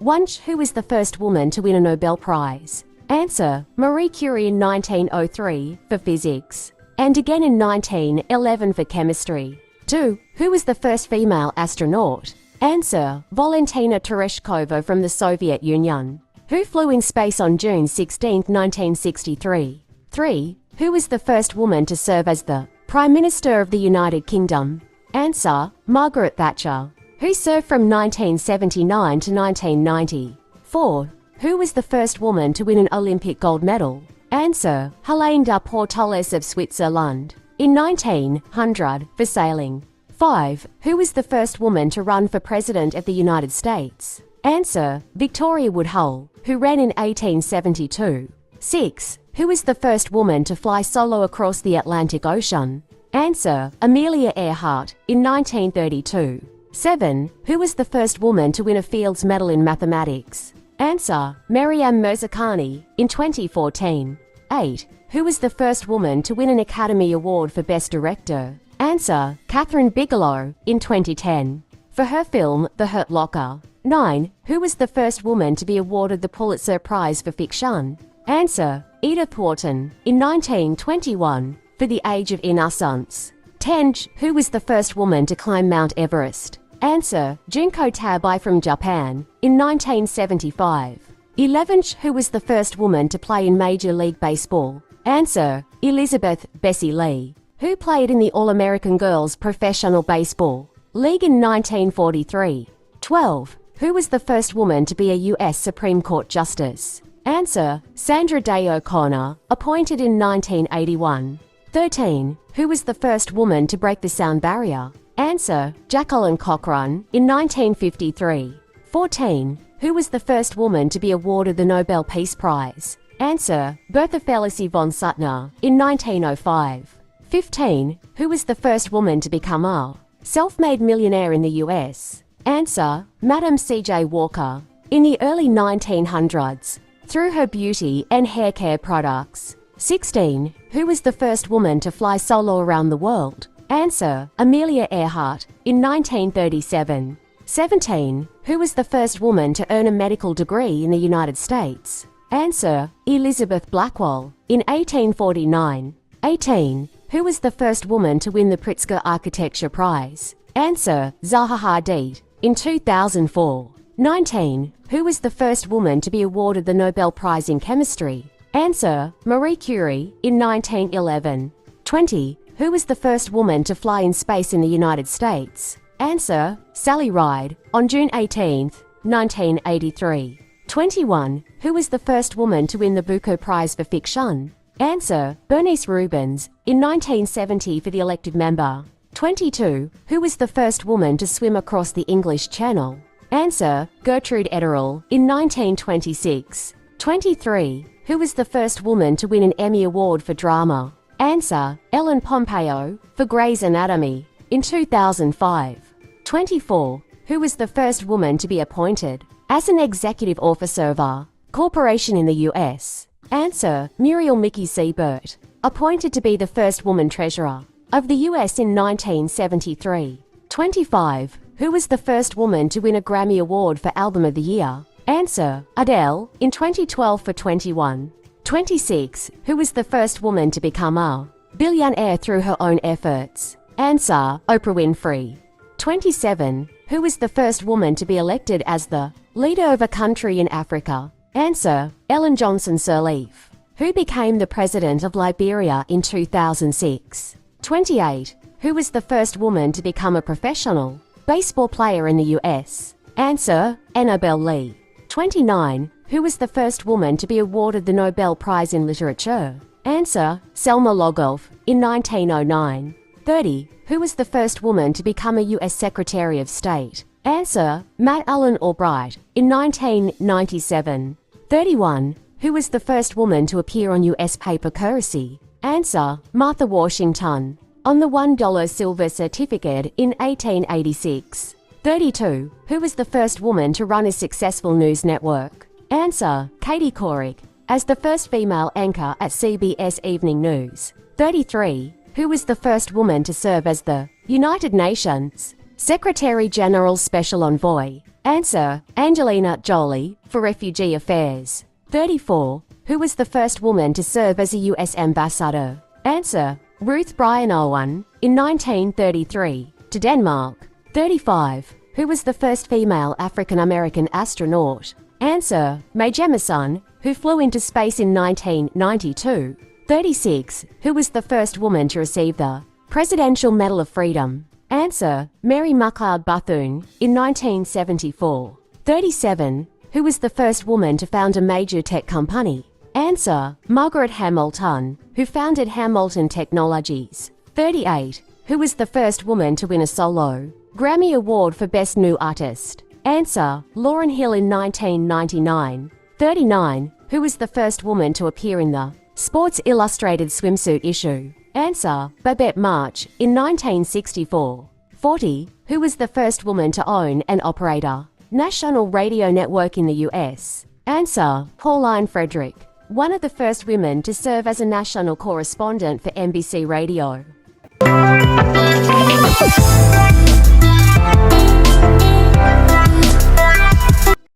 1. Who was the first woman to win a Nobel Prize? Answer: Marie Curie in 1903 for physics, and again in 1911 for chemistry. 2. Who was the first female astronaut? Answer: Valentina Tereshkova from the Soviet Union. Who flew in space on June 16, 1963? 3. Who was the first woman to serve as the Prime Minister of the United Kingdom? Answer: Margaret Thatcher. Who served from 1979 to 1990? 4. Who was the first woman to win an Olympic gold medal? Answer: Hélène de Pourtalès of Switzerland in 1900 for sailing. 5. Who was the first woman to run for President of the United States? Answer: Victoria Woodhull, who ran in 1872. 6. Who was the first woman to fly solo across the Atlantic Ocean? Answer: Amelia Earhart in 1932. 7. Who was the first woman to win a Fields Medal in mathematics? Answer: Maryam Mirzakhani in 2014. 8. Who was the first woman to win an Academy Award for Best Director? Answer: Catherine Bigelow in 2010 for her film The Hurt Locker. 9. Who was the first woman to be awarded the Pulitzer Prize for Fiction? Answer: Edith Wharton in 1921 for The Age of Innocence. 10. Who was the first woman to climb Mount Everest? Answer: Junko Tabei from Japan in 1975. 11. Who was the first woman to play in Major League Baseball? Answer: Elizabeth Bessie Lee, who played in the All-American Girls Professional Baseball League in 1943. 12. Who was the first woman to be a U.S. Supreme Court Justice? Answer: Sandra Day O'Connor, appointed in 1981. 13. Who was the first woman to break the sound barrier? Answer: Jacqueline Cochran in 1953. 14. Who was the first woman to be awarded the Nobel Peace Prize? Answer: Bertha Felicity von Suttner in 1905. 15. Who was the first woman to become a self-made millionaire in the US? Answer: Madam C.J. Walker in the early 1900s through her beauty and hair care products. 16. Who was the first woman to fly solo around the world? Answer: Amelia Earhart in 1937. 17. Who was the first woman to earn a medical degree in the United States? Answer: Elizabeth Blackwell in 1849. 18. Who was the first woman to win the Pritzker Architecture Prize? Answer: Zaha Hadid in 2004. 19. Who was the first woman to be awarded the Nobel Prize in Chemistry? Answer: Marie Curie in 1911. 20. Who was the first woman to fly in space in the United States? Answer: Sally Ride on June 18, 1983. 21. Who was the first woman to win the Booker Prize for Fiction? Answer: Bernice Rubens in 1970 for The Elected Member. 22. Who was the first woman to swim across the English Channel? Answer: Gertrude Ederle in 1926. 23. Who was the first woman to win an Emmy Award for drama? Answer: Ellen Pompeo for Grey's Anatomy in 2005. 24. Who was the first woman to be appointed as an executive officer of a corporation in the US? Answer: Muriel Mickey Siebert, appointed to be the first woman treasurer of the US in 1973. 25. Who was the first woman to win a Grammy Award for Album of the Year? Answer: Adele in 2012 for 21. 26. Who was the first woman to become a billionaire through her own efforts? Answer: Oprah Winfrey. 27. Who was the first woman to be elected as the leader of a country in Africa? Answer: Ellen Johnson Sirleaf, who became the president of Liberia in 2006. 28. Who was the first woman to become a professional baseball player in the US? Answer: Annabelle Lee. 29. Who was the first woman to be awarded the Nobel Prize in Literature? Answer: Selma Lagerlöf in 1909. 30. Who was the first woman to become a U.S. Secretary of State? Answer: Madeleine Albright in 1997. 31. Who was the first woman to appear on U.S. paper currency? Answer: Martha Washington on the $1 silver certificate in 1886. 32. Who was the first woman to run a successful news network? Answer: Katie Couric, as the first female anchor at CBS Evening News. 33. Who was the first woman to serve as the United Nations Secretary General's Special Envoy? Answer, Angelina Jolie, for Refugee Affairs. 34. Who was the first woman to serve as a U.S. ambassador? Answer, Ruth Bryan Owen, in 1933, to Denmark. 35. Who was the first female African-American astronaut? Answer, Mae Jemison, who flew into space in 1992. 36. Who was the first woman to receive the Presidential Medal of Freedom? Answer, Mary McLeod Bethune, in 1974. 37. Who was the first woman to found a major tech company? Answer, Margaret Hamilton, who founded Hamilton Technologies. 38. Who was the first woman to win a solo Grammy Award for Best New Artist? Answer, Lauryn Hill in 1999. 39. Who was the first woman to appear in the Sports Illustrated swimsuit issue? Answer, Babette March, in 1964. 40. Who was the first woman to own and operate a national radio network in the U.S.? Answer, Pauline Frederick, one of the first women to serve as a national correspondent for NBC Radio.